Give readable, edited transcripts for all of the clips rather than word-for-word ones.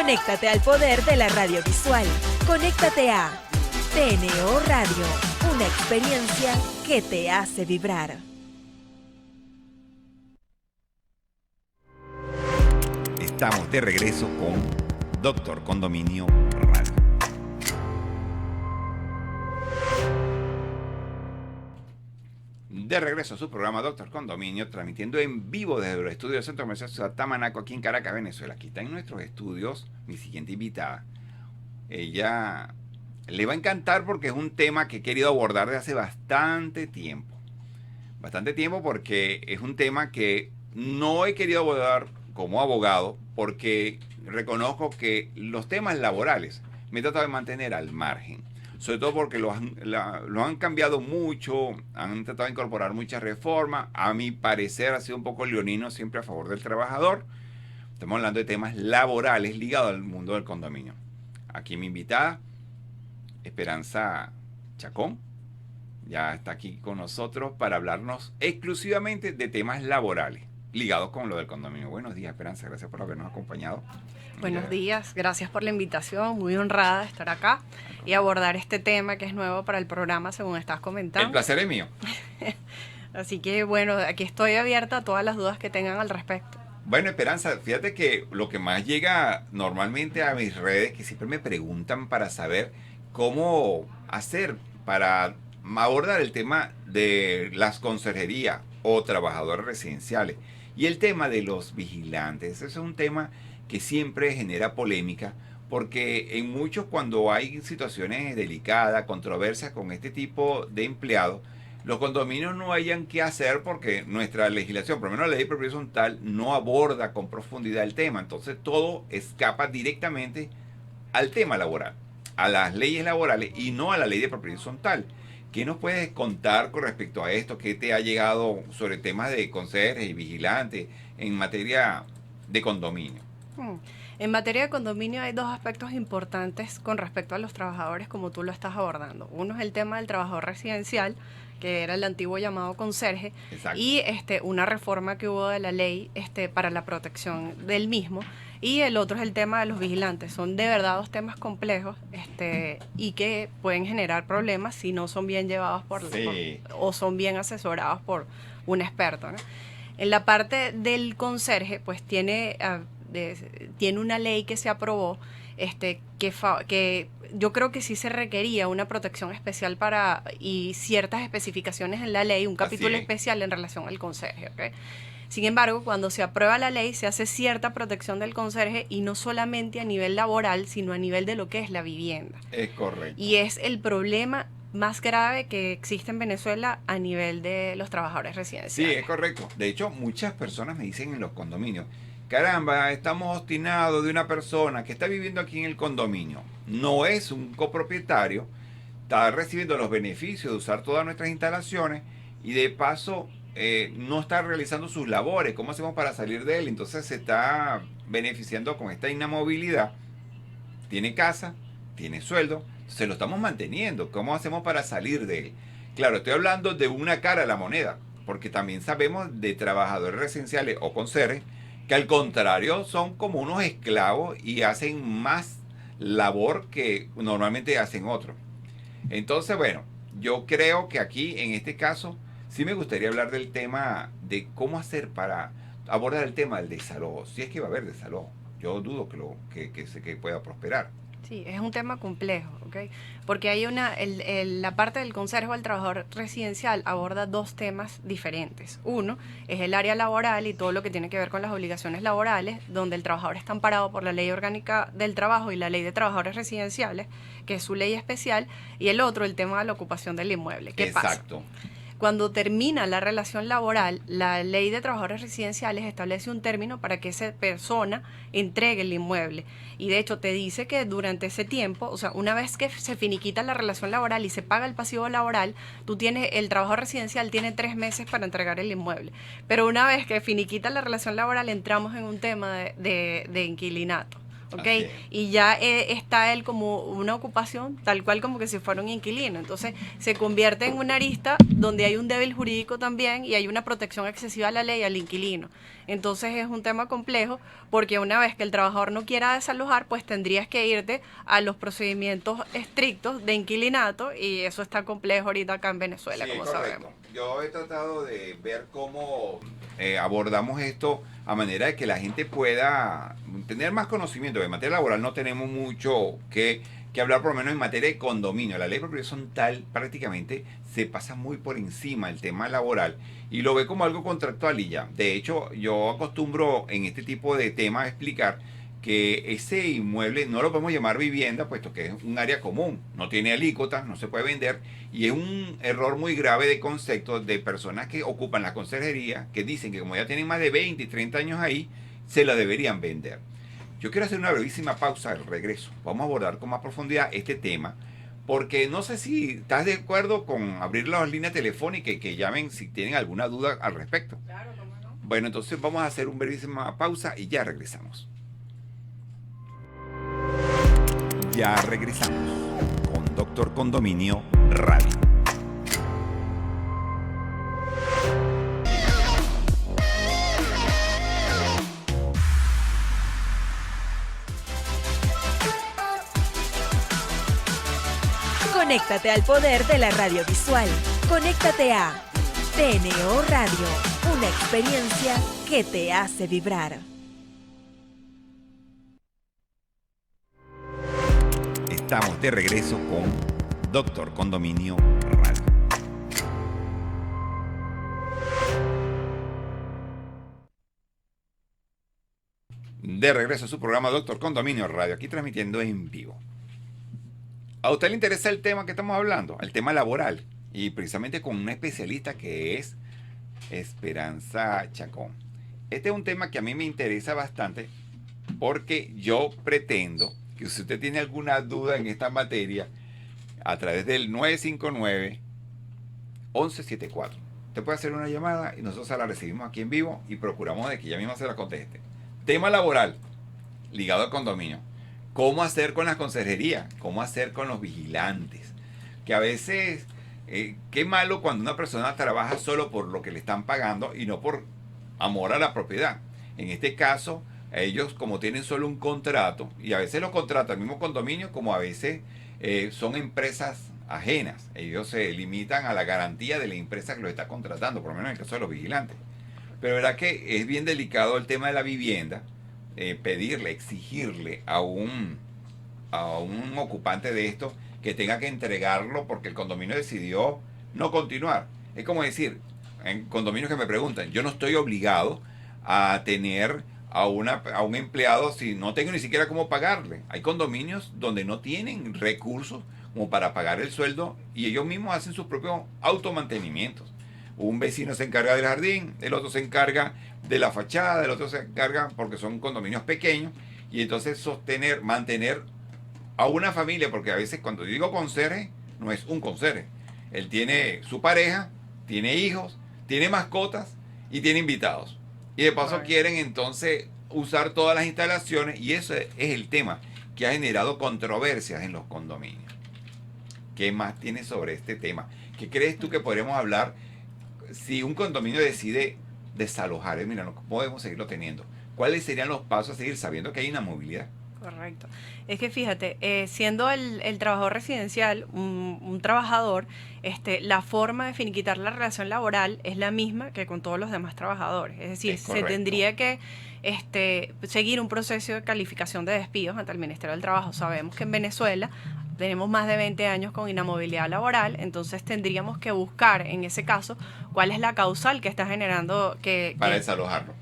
Conéctate al poder de la radio visual. Conéctate a TNO Radio, una experiencia que te hace vibrar. Estamos de regreso con Doctor Condominio Radio. De regreso a su programa Doctor Condominio, transmitiendo en vivo desde los estudios del Centro Comercial Ciudad Tamanaco, aquí en Caracas, Venezuela. Aquí está en nuestros estudios mi siguiente invitada. Ella le va a encantar porque es un tema que he querido abordar desde hace bastante tiempo. Bastante tiempo porque es un tema que no he querido abordar como abogado porque reconozco que los temas laborales me he tratado de mantener al margen. Sobre todo porque lo han cambiado mucho, han tratado de incorporar muchas reformas. A mi parecer ha sido un poco leonino, siempre a favor del trabajador. Estamos hablando de temas laborales ligados al mundo del condominio. Aquí mi invitada, Esperanza Chacón, ya está aquí con nosotros para hablarnos exclusivamente de temas laborales ligados con lo del condominio. Buenos días, Esperanza, gracias por habernos acompañado. Buenos días, gracias por la invitación, muy honrada de estar acá y abordar este tema que es nuevo para el programa, según estás comentando. El placer es mío. Así que bueno, aquí estoy abierta a todas las dudas que tengan al respecto. Bueno, Esperanza, fíjate que lo que más llega normalmente a mis redes, que siempre me preguntan para saber cómo hacer para abordar el tema de las conserjerías o trabajadores residenciales y el tema de los vigilantes. Ese es un tema que siempre genera polémica, porque en muchos, cuando hay situaciones delicadas, controversias con este tipo de empleados, los condominios no hayan qué hacer porque nuestra legislación, por lo menos la ley de propiedad horizontal, no aborda con profundidad el tema. Entonces todo escapa directamente al tema laboral, a las leyes laborales y no a la ley de propiedad horizontal. ¿Qué nos puedes contar con respecto a esto? ¿Qué te ha llegado sobre temas de conserjes y vigilantes en materia de condominio? En materia de condominio hay dos aspectos importantes con respecto a los trabajadores, como tú lo estás abordando. Uno es el tema del trabajador residencial, que era el antiguo llamado conserje. Exacto. Y una reforma que hubo de la ley para la protección del mismo. Y el otro es el tema de los vigilantes. Son de verdad dos temas complejos y que pueden generar problemas si no son bien llevados o son bien asesorados por un experto, ¿no? En la parte del conserje, pues tiene una ley que se aprobó que yo creo que sí se requería una protección especial y ciertas especificaciones en la ley, un capítulo especial en relación al conserje, ¿okay? Sin embargo, cuando se aprueba la ley, se hace cierta protección del conserje y no solamente a nivel laboral, sino a nivel de lo que es la vivienda. Es correcto. Y es el problema más grave que existe en Venezuela a nivel de los trabajadores residenciales. Sí, es correcto. De hecho, muchas personas me dicen en los condominios, caramba, estamos obstinados de una persona que está viviendo aquí en el condominio. No es un copropietario, está recibiendo los beneficios de usar todas nuestras instalaciones y de paso no está realizando sus labores. ¿Cómo hacemos para salir de él? Entonces se está beneficiando con esta inamovilidad. Tiene casa, tiene sueldo, se lo estamos manteniendo. ¿Cómo hacemos para salir de él? Claro, estoy hablando de una cara a la moneda, porque también sabemos de trabajadores residenciales o conserjes que al contrario son como unos esclavos y hacen más labor que normalmente hacen otros. Entonces, bueno, yo creo que aquí en este caso sí me gustaría hablar del tema de cómo hacer para abordar el tema del desalojo. Si es que va a haber desalojo, yo dudo que pueda prosperar. Sí, es un tema complejo, ¿ok? Porque hay la parte del conserje al trabajador residencial aborda dos temas diferentes. Uno es el área laboral y todo lo que tiene que ver con las obligaciones laborales, donde el trabajador está amparado por la Ley Orgánica del Trabajo y la Ley de Trabajadores Residenciales, que es su ley especial, y el otro, el tema de la ocupación del inmueble. ¿Qué pasa? Exacto. Cuando termina la relación laboral, la Ley de Trabajadores Residenciales establece un término para que esa persona entregue el inmueble. Y de hecho te dice que durante ese tiempo, o sea, una vez que se finiquita la relación laboral y se paga el pasivo laboral, el trabajador residencial tiene 3 meses para entregar el inmueble. Pero una vez que finiquita la relación laboral, entramos en un tema de inquilinato. ¿ok? Así es. Y ya está él como una ocupación, tal cual como que si fuera un inquilino. Entonces se convierte en una arista donde hay un débil jurídico también y hay una protección excesiva a la ley al inquilino. Entonces es un tema complejo porque una vez que el trabajador no quiera desalojar, pues tendrías que irte a los procedimientos estrictos de inquilinato y eso está complejo ahorita acá en Venezuela, Sí, como correcto. sabemos. Yo he tratado de ver cómo abordamos esto a manera de que la gente pueda tener más conocimiento. En materia laboral no tenemos mucho que hablar, por lo menos en materia de condominio. La ley de propiedad horizontal prácticamente se pasa muy por encima del tema laboral y lo ve como algo contractual y ya. De hecho, yo acostumbro en este tipo de temas a explicar que ese inmueble no lo podemos llamar vivienda, puesto que es un área común, no tiene alícuotas, no se puede vender, y es un error muy grave de concepto de personas que ocupan la conserjería, que dicen que como ya tienen más de 20 y 30 años ahí, se la deberían vender. Yo quiero hacer una brevísima pausa al regreso. Vamos a abordar con más profundidad este tema, porque no sé si estás de acuerdo con abrir las líneas telefónicas y que llamen si tienen alguna duda al respecto. Claro, ¿cómo no? Bueno, entonces vamos a hacer una brevísima pausa y ya regresamos. Ya regresamos con Doctor Condominio Radio. Conéctate al poder de la radio visual. Conéctate a TNO Radio, una experiencia que te hace vibrar. Estamos de regreso con Doctor Condominio Radio. De regreso a su programa Doctor Condominio Radio, aquí transmitiendo en vivo. ¿A usted le interesa el tema que estamos hablando? El tema laboral. Y precisamente con una especialista que es Esperanza Chacón. Este es un tema que a mí me interesa bastante porque yo pretendo que si usted tiene alguna duda en esta materia, a través del 959-1174, usted puede hacer una llamada y nosotros la recibimos aquí en vivo y procuramos de que ella misma se la conteste. Tema laboral, ligado al condominio. ¿Cómo hacer con las conserjerías? ¿Cómo hacer con los vigilantes? Que a veces, qué malo cuando una persona trabaja solo por lo que le están pagando y no por amor a la propiedad. En este caso, ellos como tienen solo un contrato, y a veces los contratos al mismo condominio, como a veces son empresas ajenas. Ellos se limitan a la garantía de la empresa que los está contratando, por lo menos en el caso de los vigilantes. Pero verdad que es bien delicado el tema de la vivienda, pedirle, exigirle a un ocupante de esto que tenga que entregarlo porque el condominio decidió no continuar. Es como decir, en condominios que me preguntan, yo no estoy obligado a tener a un empleado si no tengo ni siquiera cómo pagarle. Hay condominios donde no tienen recursos como para pagar el sueldo y ellos mismos hacen sus propios automantenimientos. Un vecino se encarga del jardín, el otro se encarga de la fachada, el otro se encarga porque son condominios pequeños y entonces mantener a una familia, porque a veces cuando digo conserje, no es un conserje. Él tiene su pareja, tiene hijos, tiene mascotas y tiene invitados. Y de paso quieren entonces usar todas las instalaciones y ese es el tema que ha generado controversias en los condominios. ¿Qué más tienes sobre este tema? ¿Qué crees tú que podríamos hablar si un condominio decide desalojar? Mira, no podemos seguirlo teniendo. ¿Cuáles serían los pasos a seguir sabiendo que hay una movilidad? Correcto. Es que fíjate, siendo el trabajador residencial un trabajador, la forma de finiquitar la relación laboral es la misma que con todos los demás trabajadores. Es decir, se tendría que seguir un proceso de calificación de despidos ante el Ministerio del Trabajo. Sabemos que en Venezuela tenemos más de 20 años con inamovilidad laboral, entonces tendríamos que buscar en ese caso cuál es la causal que está generando para desalojarlo.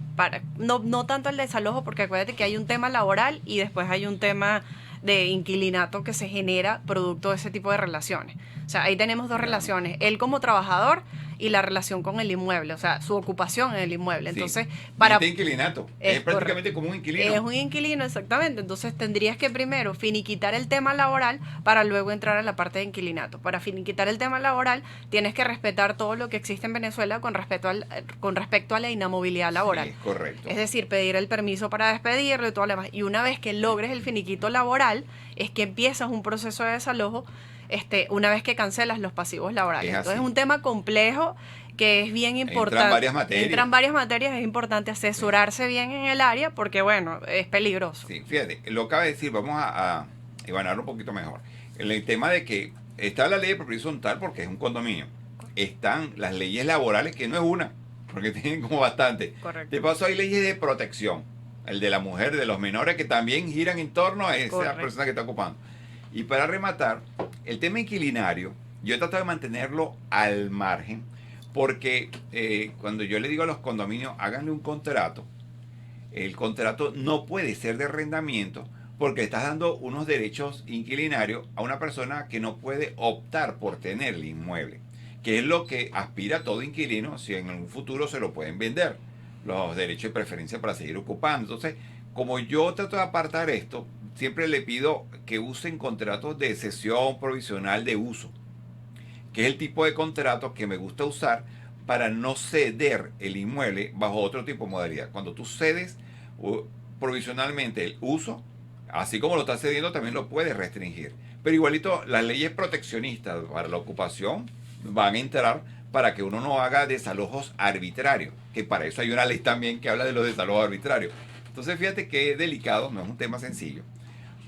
No tanto el desalojo, porque acuérdate que hay un tema laboral y después hay un tema de inquilinato que se genera producto de ese tipo de relaciones. O sea, ahí tenemos dos relaciones, él como trabajador y la relación con el inmueble, o sea, su ocupación en el inmueble. Sí. Entonces, para... Este inquilinato. Es prácticamente como un inquilino. Es un inquilino, exactamente. Entonces tendrías que primero finiquitar el tema laboral para luego entrar a la parte de inquilinato. Para finiquitar el tema laboral tienes que respetar todo lo que existe en Venezuela con respecto a la inamovilidad laboral. Sí, correcto. Es decir, pedir el permiso para despedirlo y todo lo demás. Y una vez que logres el finiquito laboral, es que empiezas un proceso de desalojo una vez que cancelas los pasivos laborales. Es Entonces así. es un tema complejo que es bien importante. Entran varias materias. Es importante asesorarse bien en el área porque, bueno, es peligroso. Sí, fíjate, lo acaba de decir, vamos a evaluarlo un poquito mejor. El tema de que está la ley de propiedad horizontal porque es un condominio. Están las leyes laborales, que no es una, porque tienen como bastante. Correcto. De paso hay leyes de protección. El de la mujer, de los menores, que también giran en torno a esa Correcto. persona que está ocupando. Y para rematar, el tema inquilinario, yo he tratado de mantenerlo al margen, porque cuando yo le digo a los condominios, háganle un contrato, el contrato no puede ser de arrendamiento, porque estás dando unos derechos inquilinarios a una persona que no puede optar por tener el inmueble, que es lo que aspira todo inquilino, si en un futuro se lo pueden vender, los derechos de preferencia para seguir ocupando. Entonces, como yo trato de apartar esto, siempre le pido que usen contratos de cesión provisional de uso, que es el tipo de contrato que me gusta usar para no ceder el inmueble bajo otro tipo de modalidad. Cuando tú cedes provisionalmente el uso, así como lo estás cediendo, también lo puedes restringir. Pero igualito, las leyes proteccionistas para la ocupación van a entrar para que uno no haga desalojos arbitrarios, que para eso hay una ley también que habla de los desalojos arbitrarios. Entonces, fíjate que delicado, no es un tema sencillo,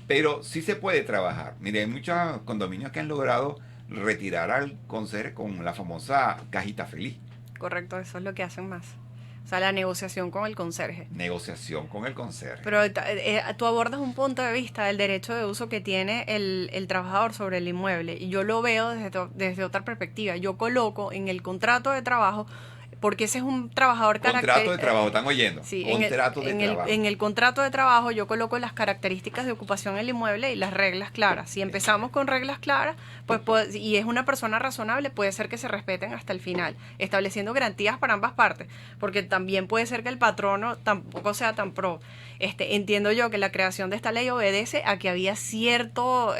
pero sí se puede trabajar. Mire, hay muchos condominios que han logrado retirar al conserje con la famosa cajita feliz. Correcto, eso es lo que hacen más. O sea, la negociación con el conserje. Negociación con el conserje. Pero tú abordas un punto de vista del derecho de uso que tiene el trabajador sobre el inmueble. Y yo lo veo desde otra perspectiva. Yo coloco en el contrato de trabajo, porque ese es un trabajador Contrato de trabajo, ¿están oyendo? Sí, Contrato de trabajo. en el contrato de trabajo yo coloco las características de ocupación del inmueble y las reglas claras. Si empezamos con reglas claras, pues y es una persona razonable, puede ser que se respeten hasta el final, estableciendo garantías para ambas partes, porque también puede ser que el patrono tampoco sea tan pro. Entiendo yo que la creación de esta ley obedece a que había cierto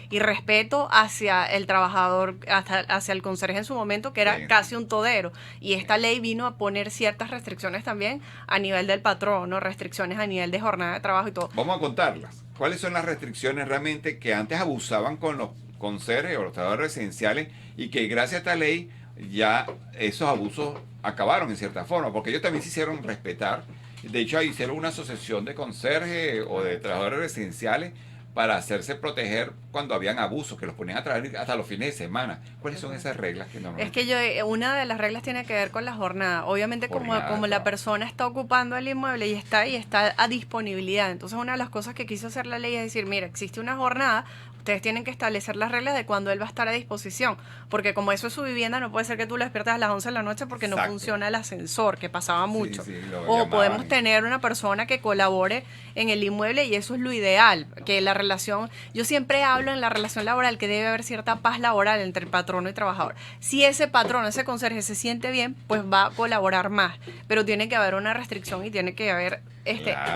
irrespeto hacia el trabajador, hacia el conserje en su momento, que era casi un todero, y esta ley vino a poner ciertas restricciones también a nivel del patrono, restricciones a nivel de jornada de trabajo y todo. Vamos a contarlas. ¿Cuáles son las restricciones realmente que antes abusaban con los conserjes o los trabajadores residenciales y que gracias a esta ley ya esos abusos acabaron en cierta forma? Porque ellos también se hicieron respetar. De hecho, hicieron una asociación de conserjes o de trabajadores residenciales para hacerse proteger cuando habían abusos, que los ponían a trabajar hasta los fines de semana. ¿Cuáles son esas reglas que normalmente? Es que una de las reglas tiene que ver con la jornada. Obviamente, como la persona está ocupando el inmueble y está a disponibilidad. Entonces, una de las cosas que quiso hacer la ley es decir, mira, existe una jornada, ustedes tienen que establecer las reglas de cuándo él va a estar a disposición, porque como eso es su vivienda, no puede ser que tú lo despiertes a las 11 de la noche porque no funciona el ascensor, que pasaba mucho. O podemos tener una persona que colabore en el inmueble y eso es lo ideal, que la relación, yo siempre hablo en la relación laboral que debe haber cierta paz laboral entre el patrono y trabajador. Si ese patrono, ese conserje se siente bien, pues va a colaborar más, pero tiene que haber una restricción y tiene que haber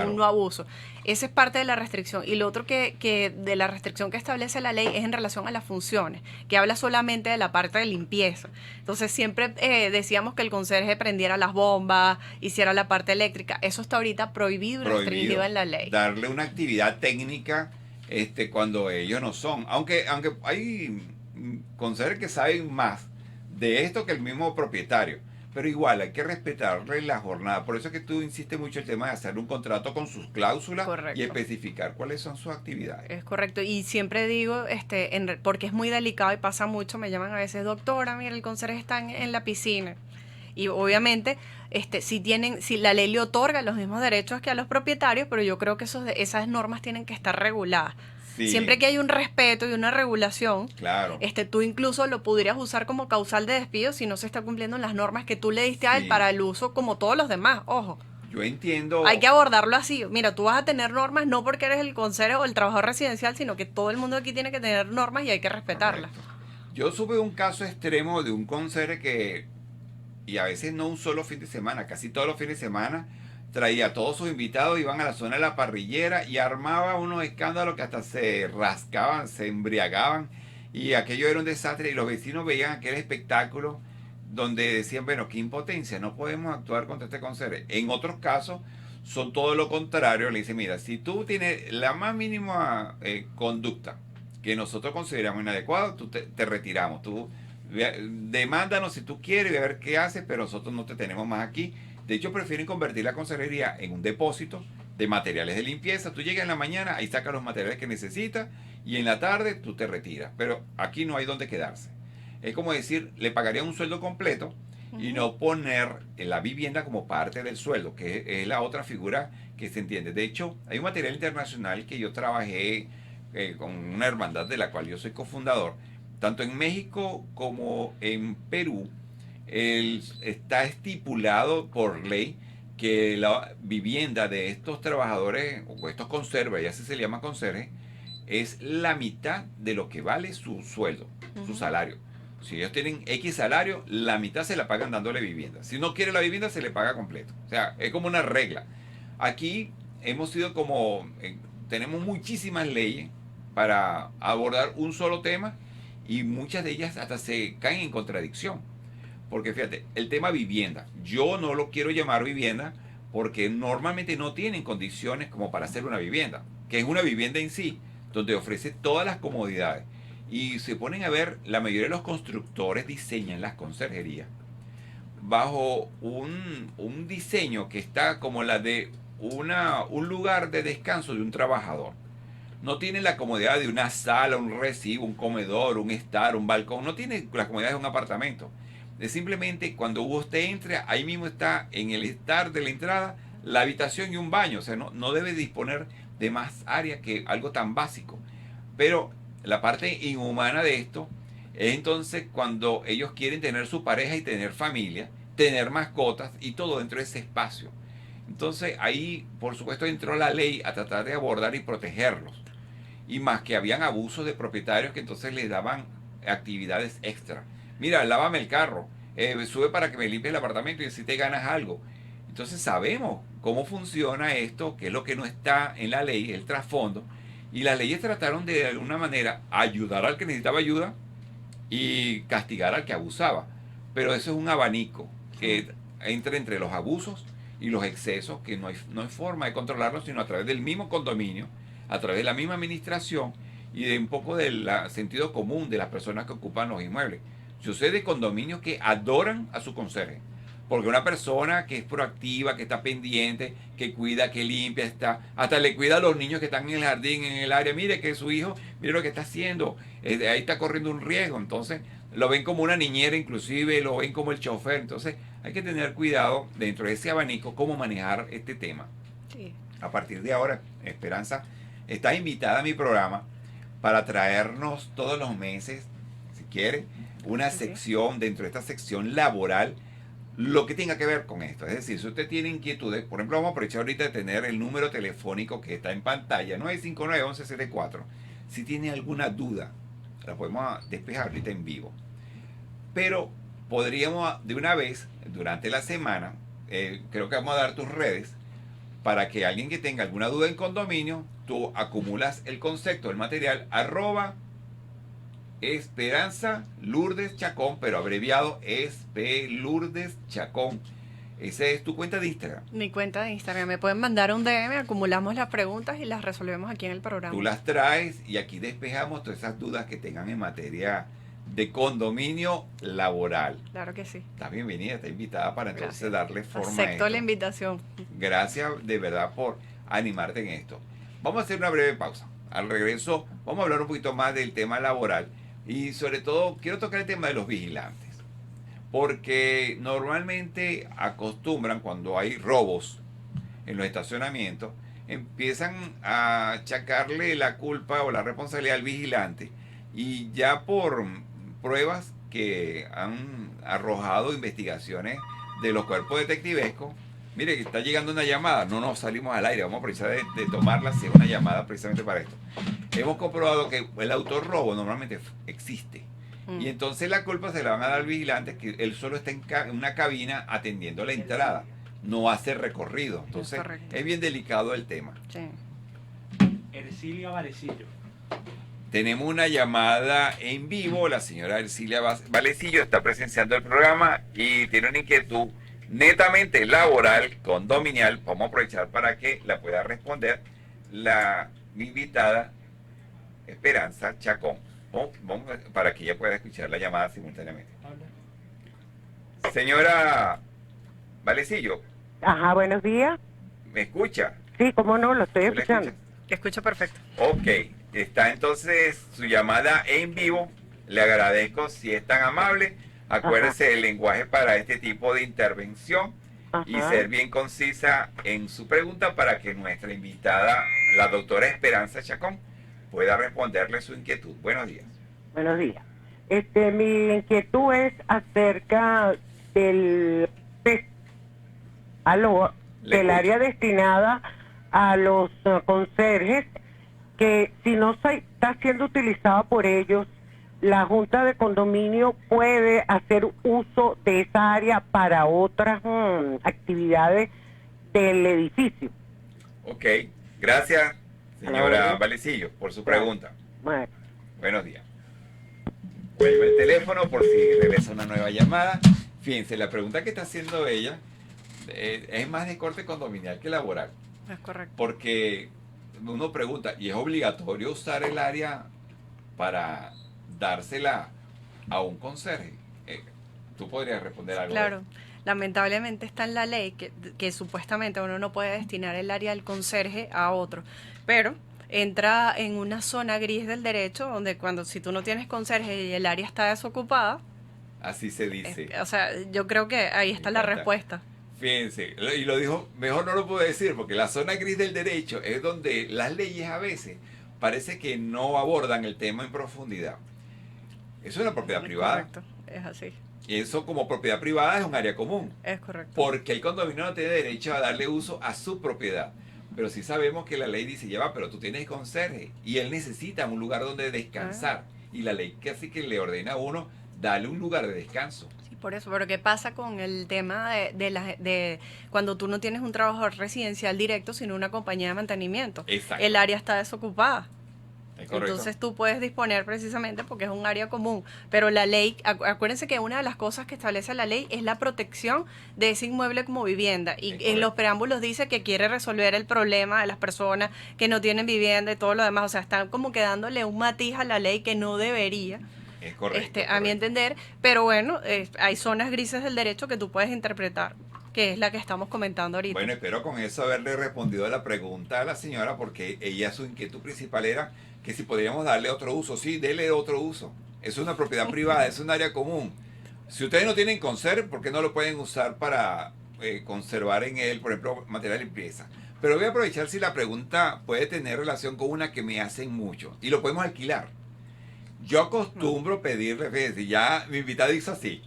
un no abuso. Esa es parte de la restricción. Y lo otro que de la restricción que establece la ley es en relación a las funciones, que habla solamente de la parte de limpieza. Entonces siempre decíamos que el conserje prendiera las bombas, hiciera la parte eléctrica. Eso está ahorita prohibido y restringido en la ley. Darle una actividad técnica cuando ellos no son. Aunque hay conserjes que saben más de esto que el mismo propietario. Pero igual hay que respetarle la jornada. Por eso es que tú insistes mucho el tema de hacer un contrato con sus cláusulas. Correcto. Y especificar cuáles son sus actividades. Es correcto. Y siempre digo, porque es muy delicado y pasa mucho, me llaman a veces, doctora, mira, el conserje está en la piscina. Y obviamente, si la ley le otorga los mismos derechos que a los propietarios, pero yo creo que esas normas tienen que estar reguladas. Sí. Siempre que hay un respeto y una regulación, claro. Tú incluso lo podrías usar como causal de despido si no se está cumpliendo las normas que tú le diste a él para el uso como todos los demás, ojo. Yo entiendo. Hay que abordarlo así. Mira, tú vas a tener normas no porque eres el conserje o el trabajador residencial, sino que todo el mundo aquí tiene que tener normas y hay que respetarlas. Correcto. Yo supe un caso extremo de un conserje que y a veces no un solo fin de semana, casi todos los fines de semana, traía a todos sus invitados, iban a la zona de la parrillera y armaba unos escándalos que hasta se rascaban, se embriagaban, y aquello era un desastre, y los vecinos veían aquel espectáculo donde decían, bueno, qué impotencia, no podemos actuar contra este conserje. En otros casos son todo lo contrario, le dicen, mira, si tú tienes la más mínima conducta que nosotros consideramos inadecuada, tú te retiramos, tú demándanos si tú quieres, a ver qué haces, pero nosotros no te tenemos más aquí. De hecho, prefieren convertir la conserjería en un depósito de materiales de limpieza. Tú llegas en la mañana, ahí sacas los materiales que necesitas, y en la tarde tú te retiras. Pero aquí no hay donde quedarse. Es como decir, le pagarían un sueldo completo y no poner la vivienda como parte del sueldo, que es la otra figura que se entiende. De hecho, hay un material internacional que yo trabajé con una hermandad de la cual yo soy cofundador, tanto en México como en Perú. Está estipulado por ley que la vivienda de estos trabajadores o estos conserjes, ya se le llama conserje, es la mitad de lo que vale su sueldo, su salario. Si ellos tienen X salario, la mitad se la pagan dándole vivienda. Si no quiere la vivienda, se le paga completo. O sea, es como una regla. Aquí hemos sido como, tenemos muchísimas leyes para abordar un solo tema, y muchas de ellas hasta se caen en contradicción. Porque fíjate, el tema vivienda, yo no lo quiero llamar vivienda porque normalmente no tienen condiciones como para hacer una vivienda, que es una vivienda en sí, donde ofrece todas las comodidades. Y se ponen a ver, la mayoría de los constructores diseñan las conserjerías bajo un diseño que está como la de un lugar de descanso de un trabajador. No tiene la comodidad de una sala, un recibo, un comedor, un estar, un balcón. No tiene las comodidades de un apartamento. Es simplemente cuando usted entra, ahí mismo está en el estar de la entrada la habitación y un baño. O sea, no debe disponer de más área que algo tan básico. Pero la parte inhumana de esto es entonces cuando ellos quieren tener su pareja y tener familia, tener mascotas y todo dentro de ese espacio. Entonces ahí, por supuesto, entró la ley a tratar de abordar y protegerlos. Y más que habían abusos de propietarios que entonces les daban actividades extra. Mira, lávame el carro, sube para que me limpies el apartamento y así te ganas algo. Entonces sabemos cómo funciona esto, que es lo que no está en la ley, el trasfondo. Y las leyes trataron de alguna manera ayudar al que necesitaba ayuda y castigar al que abusaba. Pero eso es un abanico que entra entre los abusos y los excesos, que no hay forma de controlarlos sino a través del mismo condominio, a través de la misma administración y de un poco del sentido común de las personas que ocupan los inmuebles. Yo sé de condominios que adoran a su conserje, porque una persona que es proactiva, que está pendiente, que cuida, que limpia, hasta le cuida a los niños que están en el jardín, en el área. Mire que su hijo, mire lo que está haciendo, ahí está corriendo un riesgo. Entonces lo ven como una niñera, inclusive lo ven como el chofer. Entonces hay que tener cuidado dentro de ese abanico cómo manejar este tema. Sí. A partir de ahora, Esperanza, estás invitada a mi programa para traernos todos los meses, si quiere, una sección dentro de esta sección laboral, lo que tenga que ver con esto. Es decir, si usted tiene inquietudes, por ejemplo, vamos a aprovechar ahorita de tener el número telefónico que está en pantalla, 959-1174. Si tiene alguna duda, la podemos despejar ahorita en vivo. Pero podríamos de una vez, durante la semana, creo que vamos a dar tus redes, para que alguien que tenga alguna duda en condominio, tú acumulas el concepto, el material, @Esperanza Lourdes Chacón, pero abreviado SP Lourdes Chacón. Esa es tu cuenta de Instagram. Mi cuenta de Instagram. Me pueden mandar un DM, acumulamos las preguntas y las resolvemos aquí en el programa. Tú las traes y aquí despejamos todas esas dudas que tengan en materia de condominio laboral. Claro que sí. Estás bienvenida, estás invitada para entonces darle forma a Acepto esto. la invitación. Gracias de verdad por animarte en esto. Vamos a hacer una breve pausa. Al regreso vamos a hablar un poquito más del tema laboral y sobre todo quiero tocar el tema de los vigilantes. Porque normalmente acostumbran, cuando hay robos en los estacionamientos, empiezan a achacarle la culpa o la responsabilidad al vigilante. Y ya por pruebas que han arrojado investigaciones de los cuerpos detectivescos, mire que está llegando una llamada, no nos salimos al aire, vamos a precisar de tomarla si es una llamada precisamente para esto. Hemos comprobado que el autorrobo normalmente existe Y entonces la culpa se la van a dar al vigilante, que él solo está en una cabina atendiendo la entrada, no hace recorrido. Entonces es bien delicado el tema. Sí. Ercilia Valecillo. Tenemos una llamada en vivo. La señora Ercilia Valecillo está presenciando el programa y tiene una inquietud netamente laboral, condominial. Vamos a aprovechar para que la pueda responder mi invitada Esperanza Chacón. Vamos para que ella pueda escuchar la llamada simultáneamente. Señora Valecillo. Ajá, buenos días. ¿Me escucha? Sí, cómo no, lo estoy ¿Tú la escuchando. Te escucho perfecto. Ok, está entonces su llamada en vivo. Le agradezco si es tan amable. Acuérdese del lenguaje para este tipo de intervención y ser bien concisa en su pregunta para que nuestra invitada, la doctora Esperanza Chacón, pueda responderle su inquietud. Buenos días. Buenos días. Mi inquietud es acerca del área destinada a los conserjes, que si no está siendo utilizada por ellos, la Junta de Condominio puede hacer uso de esa área para otras actividades del edificio. Ok, gracias, señora Valecillo, por su pregunta. Bueno. Buenos días. Vuelve el teléfono por si regresa una nueva llamada. Fíjense, la pregunta que está haciendo ella es más de corte condominial que laboral. Es correcto. Porque uno pregunta, ¿y es obligatorio usar el área para dársela a un conserje? Tú podrías responder algo. Claro, lamentablemente está en la ley que supuestamente uno no puede destinar el área del conserje a otro, pero entra en una zona gris del derecho donde si tú no tienes conserje y el área está desocupada. Así se dice. O sea, yo creo que ahí está la respuesta. Fíjense, y lo dijo, mejor no lo puedo decir, porque la zona gris del derecho es donde las leyes a veces parece que no abordan el tema en profundidad. Eso es una propiedad privada. Correcto, es así. Y eso como propiedad privada es un área común. Es correcto. Porque el condominio no tiene derecho a darle uso a su propiedad. Pero sí sabemos que la ley dice, pero tú tienes conserje y él necesita un lugar donde descansar. Y la ley casi que le ordena a uno darle un lugar de descanso. Por eso, pero ¿qué pasa con el tema de cuando tú no tienes un trabajo residencial directo, sino una compañía de mantenimiento? Exacto. El área está desocupada. Es correcto. Entonces tú puedes disponer precisamente porque es un área común. Pero la ley, acuérdense que una de las cosas que establece la ley es la protección de ese inmueble como vivienda. Y en los preámbulos dice que quiere resolver el problema de las personas que no tienen vivienda y todo lo demás. O sea, están como que dándole un matiz a la ley que no debería. Es correcto. A mi entender, pero bueno, hay zonas grises del derecho que tú puedes interpretar, que es la que estamos comentando ahorita. Bueno, espero con eso haberle respondido a la pregunta a la señora, porque ella, su inquietud principal era que si podríamos darle otro uso. Sí, dele otro uso. Es una propiedad privada, es un área común. Si ustedes no tienen conserje, ¿por qué no lo pueden usar para conservar en él, por ejemplo, material de limpieza? Pero voy a aprovechar si la pregunta puede tener relación con una que me hacen mucho, y lo podemos alquilar. Yo acostumbro pedirle, fíjense, ya mi invitado hizo así.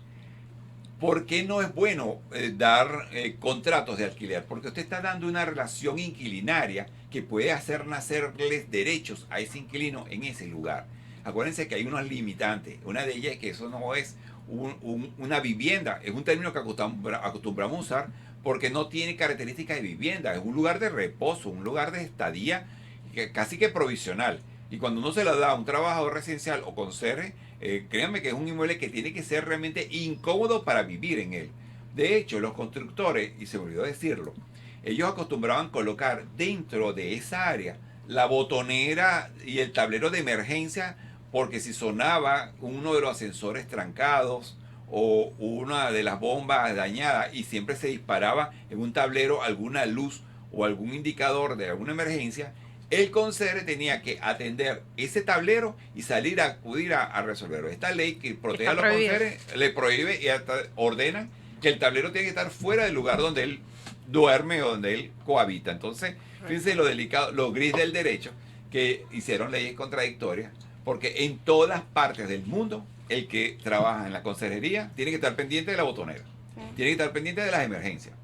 ¿Por qué no es bueno dar contratos de alquiler? Porque usted está dando una relación inquilinaria que puede hacer nacerles derechos a ese inquilino en ese lugar. Acuérdense que hay unos limitantes. Una de ellas es que eso no es una vivienda, es un término que acostumbramos a usar porque no tiene características de vivienda, es un lugar de reposo, un lugar de estadía casi que provisional. Y cuando uno se la da a un trabajador residencial o conserje, créanme que es un inmueble que tiene que ser realmente incómodo para vivir en él. De hecho, los constructores, y se me olvidó decirlo, ellos acostumbraban colocar dentro de esa área la botonera y el tablero de emergencia, porque si sonaba uno de los ascensores trancados o una de las bombas dañadas y siempre se disparaba en un tablero alguna luz o algún indicador de alguna emergencia, el conserje tenía que atender ese tablero y salir a acudir a resolverlo. Esta ley que protege a los conserjes le prohíbe y hasta ordena que el tablero tiene que estar fuera del lugar donde él duerme o donde él cohabita. Entonces, fíjense lo delicado, lo gris del derecho, que hicieron leyes contradictorias, porque en todas partes del mundo el que trabaja en la conserjería tiene que estar pendiente de la botonera, tiene que estar pendiente de las emergencias.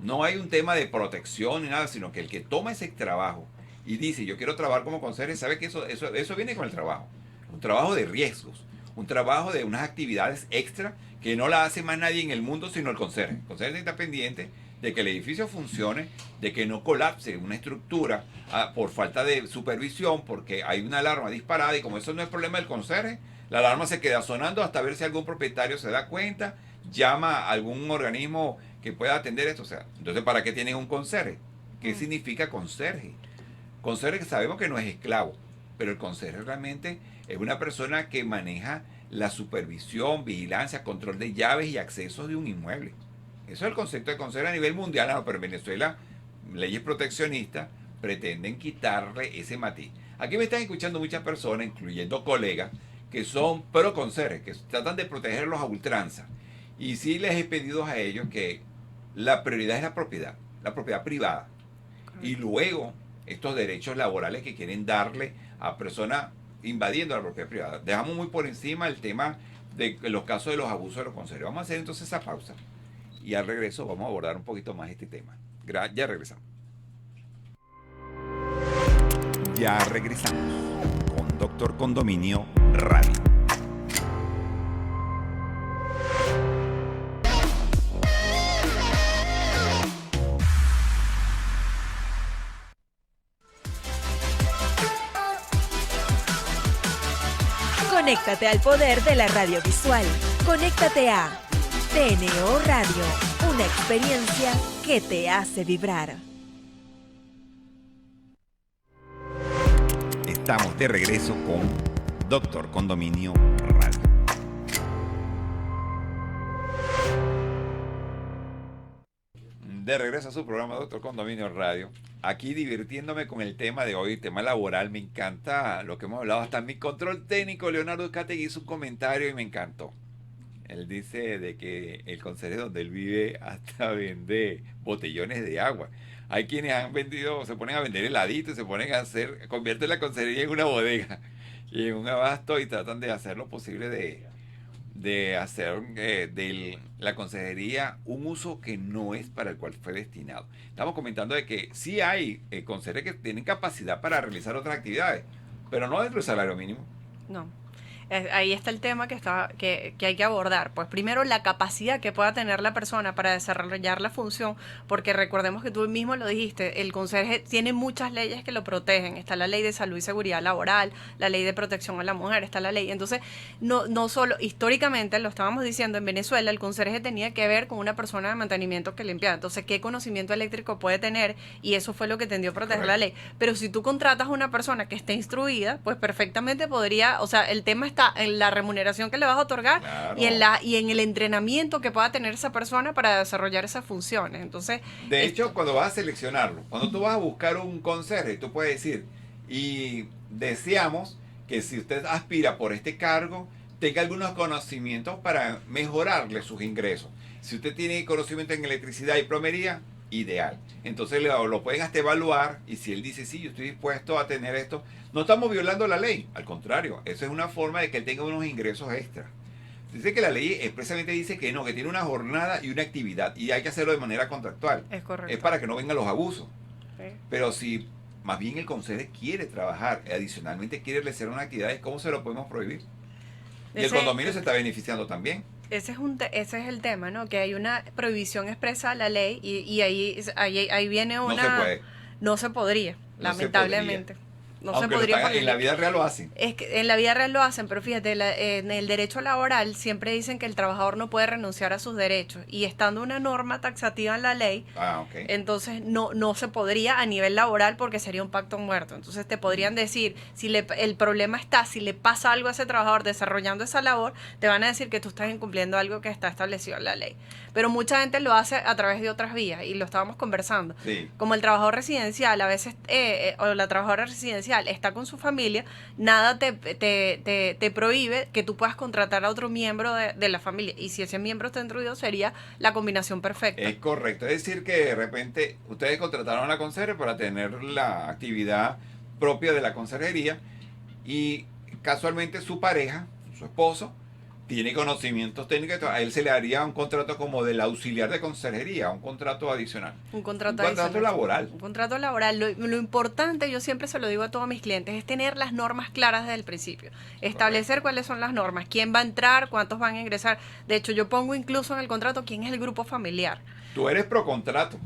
No hay un tema de protección ni nada, sino que el que toma ese trabajo y dice, yo quiero trabajar como conserje, sabe que eso viene con el trabajo. Un trabajo de riesgos. un trabajo de unas actividades extra que no la hace más nadie en el mundo sino el conserje. El conserje está pendiente de que el edificio funcione, de que no colapse una estructura por falta de supervisión, porque hay una alarma disparada y como eso no es problema del conserje, la alarma se queda sonando hasta ver si algún propietario se da cuenta, llama a algún organismo que pueda atender esto. O sea, entonces, ¿para qué tienen un conserje? ¿Qué significa conserje? Conserje sabemos que no es esclavo, pero el conserje realmente es una persona que maneja la supervisión, vigilancia, control de llaves y accesos de un inmueble. Eso es el concepto de conserje a nivel mundial, no, pero en Venezuela leyes proteccionistas pretenden quitarle ese matiz. Aquí me están escuchando muchas personas, incluyendo colegas, que son pro conserjes, que tratan de protegerlos a ultranza. Y sí les he pedido a ellos que la prioridad es la propiedad privada. Y luego estos derechos laborales que quieren darle a personas invadiendo la propiedad privada. Dejamos muy por encima el tema de los casos de los abusos de los conserjes. Vamos a hacer entonces esa pausa y al regreso vamos a abordar un poquito más este tema. Ya regresamos. Ya regresamos con Doctor Condominio Radio. Conéctate al poder de la radio visual. Conéctate a TNO Radio, una experiencia que te hace vibrar. Estamos de regreso con Doctor Condominio Radio. De regreso a su programa Doctor Condominio Radio. Aquí divirtiéndome con el tema de hoy, tema laboral. Me encanta lo que hemos hablado. Hasta mi control técnico, Leonardo Categui, hizo un comentario y me encantó. Él dice de que el conserje donde él vive hasta vende botellones de agua. Hay quienes han vendido, se ponen a vender heladitos, se ponen a hacer, convierten la conserjería en una bodega y en un abasto y tratan de hacer lo posible de hacer de la conserjería un uso que no es para el cual fue destinado. Estamos comentando de que sí hay conserjes que tienen capacidad para realizar otras actividades, pero no dentro del salario mínimo. No. Ahí está el tema que hay que abordar. Pues primero la capacidad que pueda tener la persona para desarrollar la función, porque recordemos que tú mismo lo dijiste, el conserje tiene muchas leyes que lo protegen. Está la ley de salud y seguridad laboral, la ley de protección a la mujer, está la ley. Entonces, no solo, históricamente, lo estábamos diciendo, en Venezuela el conserje tenía que ver con una persona de mantenimiento que limpiaba. Entonces, ¿qué conocimiento eléctrico puede tener? Y eso fue lo que tendió a proteger la ley. Pero si tú contratas a una persona que esté instruida, pues perfectamente podría, o sea, el tema está en la remuneración que le vas a otorgar, claro, y en el entrenamiento que pueda tener esa persona para desarrollar esas funciones. Entonces, de hecho, cuando vas a seleccionarlo, cuando tú vas a buscar un conserje, tú puedes decir, y deseamos que si usted aspira por este cargo, tenga algunos conocimientos para mejorarle sus ingresos. Si usted tiene conocimiento en electricidad y plomería, ideal. Entonces lo pueden hasta evaluar y si él dice, sí, yo estoy dispuesto a tener esto, no estamos violando la ley, al contrario, eso es una forma de que él tenga unos ingresos extra. Dice que la ley expresamente dice que no, que tiene una jornada y una actividad y hay que hacerlo de manera contractual. Es correcto. Es para que no vengan los abusos. Sí. Pero si más bien el conserje quiere trabajar, adicionalmente quiere realizar unas actividades, ¿cómo se lo podemos prohibir? Y el condominio se está beneficiando también. Ese es el tema, ¿no? Que hay una prohibición expresa a la ley y ahí viene una... No se puede. No se podría, no lamentablemente. Se podría. No Aunque se podría en la vida real lo hacen. Es que en la vida real lo hacen, pero fíjate, en el derecho laboral siempre dicen que el trabajador no puede renunciar a sus derechos y estando una norma taxativa en la ley, okay, entonces no se podría a nivel laboral porque sería un pacto muerto. Entonces te podrían decir, el problema está, si le pasa algo a ese trabajador desarrollando esa labor, te van a decir que tú estás incumpliendo algo que está establecido en la ley. Pero mucha gente lo hace a través de otras vías y lo estábamos conversando. Sí. Como el trabajador residencial, a veces, o la trabajadora residencial está con su familia, nada te prohíbe que tú puedas contratar a otro miembro de la familia. Y si ese miembro está incluido, sería la combinación perfecta. Es correcto. Es decir, que de repente ustedes contrataron a la conserje para tener la actividad propia de la conserjería y casualmente su pareja, su esposo, tiene conocimientos técnicos, a él se le haría un contrato como del auxiliar de conserjería, un contrato adicional. Un contrato adicional. Laboral. Un contrato laboral. Lo importante, yo siempre se lo digo a todos mis clientes, es tener las normas claras desde el principio. Establecer cuáles son las normas, quién va a entrar, cuántos van a ingresar. De hecho, yo pongo incluso en el contrato quién es el grupo familiar. Tú eres pro contrato.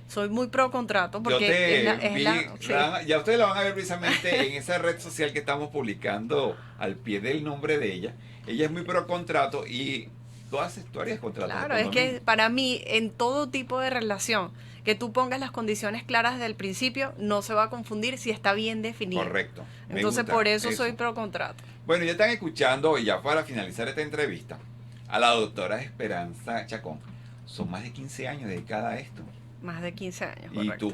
Soy muy pro contrato porque ya ustedes la van a ver precisamente en esa red social que estamos publicando al pie del nombre de ella. Ella es muy pro contrato y tú harías contrato. Claro, es que para mí en todo tipo de relación que tú pongas las condiciones claras desde el principio no se va a confundir si está bien definido. Correcto. Entonces por eso soy pro contrato. Bueno, ya están escuchando, y ya para finalizar esta entrevista, a la doctora Esperanza Chacón. Son más de 15 años dedicada a esto. Más de 15 años, y correcto.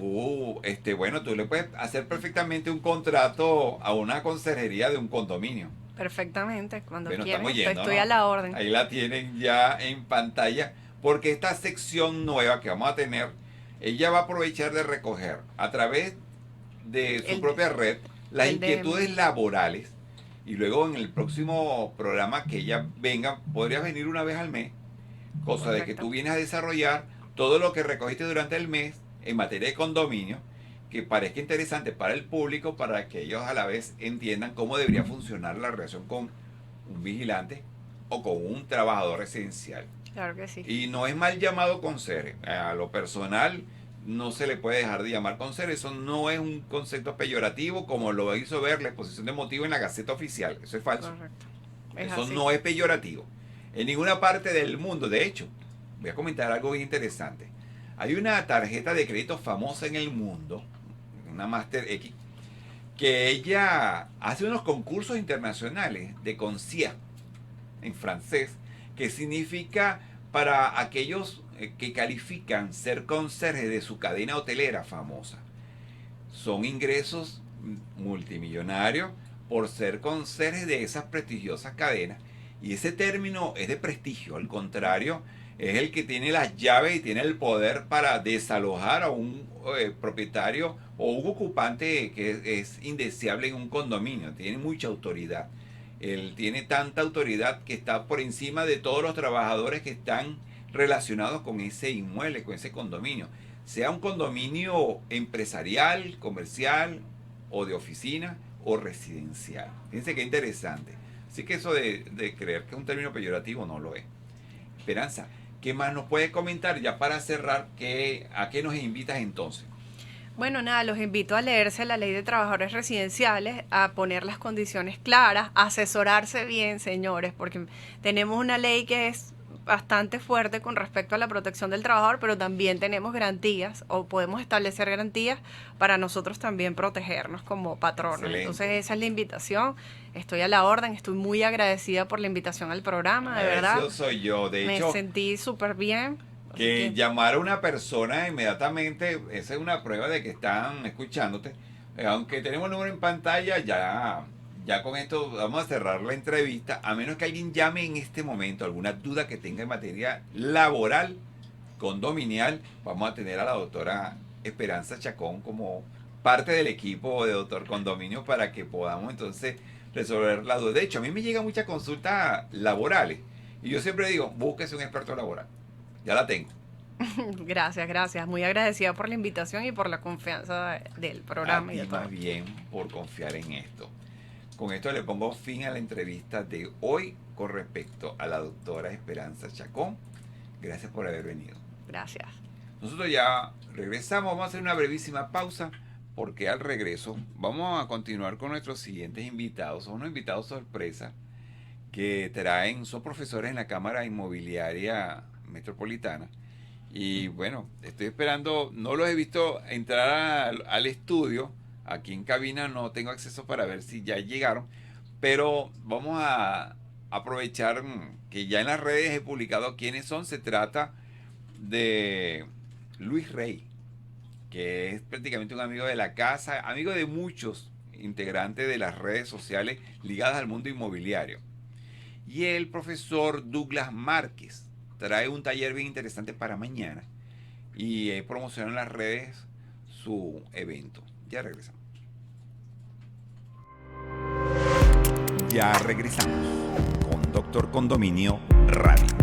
tú le puedes hacer perfectamente un contrato a una conserjería de un condominio. Perfectamente, cuando quieran. Estamos yendo, estoy a la orden. Ahí la tienen ya en pantalla, porque esta sección nueva que vamos a tener, ella va a aprovechar de recoger a través de su propia red las inquietudes laborales, y luego en el próximo programa que ella venga, podrías venir una vez al mes, cosa Correcto. De que tú vienes a desarrollar todo lo que recogiste durante el mes en materia de condominio, que parezca interesante para el público, para que ellos a la vez entiendan cómo debería funcionar la relación con un vigilante o con un trabajador residencial. Claro que sí. Y no es mal llamado conserje. A lo personal no se le puede dejar de llamar conserje. Eso no es un concepto peyorativo como lo hizo ver la exposición de motivo en la Gaceta Oficial. Eso es falso. Correcto. Eso no es peyorativo. En ninguna parte del mundo, de hecho, voy a comentar algo bien interesante. Hay una tarjeta de crédito famosa en el mundo, una Master X, que ella hace unos concursos internacionales de concierge en francés, que significa para aquellos que califican ser conserje de su cadena hotelera famosa. Son ingresos multimillonarios por ser conserje de esas prestigiosas cadenas. Y ese término es de prestigio, al contrario, es el que tiene las llaves y tiene el poder para desalojar a un propietario o un ocupante que es indeseable en un condominio. Tiene mucha autoridad. Él tiene tanta autoridad que está por encima de todos los trabajadores que están relacionados con ese inmueble, con ese condominio. Sea un condominio empresarial, comercial o de oficina o residencial. Fíjense qué interesante. Así que eso de creer que es un término peyorativo no lo es. Esperanza, ¿qué más nos puedes comentar ya para cerrar? ¿A qué nos invitas entonces? Bueno, nada, los invito a leerse la Ley de Trabajadores Residenciales, a poner las condiciones claras, a asesorarse bien, señores, porque tenemos una ley que es bastante fuerte con respecto a la protección del trabajador, pero también tenemos garantías o podemos establecer garantías para nosotros también protegernos como patronos. Excelente. Entonces esa es la invitación. Estoy a la orden, estoy muy agradecida por la invitación al programa, de verdad. Eso soy yo, de hecho. Me sentí súper bien. Que llamar a una persona inmediatamente, esa es una prueba de que están escuchándote. Aunque tenemos el número en pantalla, ya con esto vamos a cerrar la entrevista, a menos que alguien llame en este momento, alguna duda que tenga en materia laboral, condominial, vamos a tener a la doctora Esperanza Chacón como parte del equipo de Doctor Condominio para que podamos entonces resolver la duda. De hecho, a mí me llegan muchas consultas laborales y yo siempre digo, búsquese un experto laboral. Ya la tengo. Gracias. Muy agradecida por la invitación y por la confianza del programa. Y más bien por confiar en esto. Con esto le pongo fin a la entrevista de hoy con respecto a la doctora Esperanza Chacón. Gracias por haber venido. Gracias. Nosotros ya regresamos, vamos a hacer una brevísima pausa porque al regreso vamos a continuar con nuestros siguientes invitados. Son unos invitados sorpresa que son profesores en la Cámara Inmobiliaria Metropolitana. Y bueno, estoy esperando, no los he visto entrar al estudio. Aquí en cabina no tengo acceso para ver si ya llegaron, pero vamos a aprovechar que ya en las redes he publicado quiénes son. Se trata de Luis Rey, que es prácticamente un amigo de la casa, amigo de muchos integrantes de las redes sociales ligadas al mundo inmobiliario. Y el profesor Douglas Márquez trae un taller bien interesante para mañana y promocionó en las redes su evento. Ya regresamos. Ya regresamos con Doctor Condominio Radio.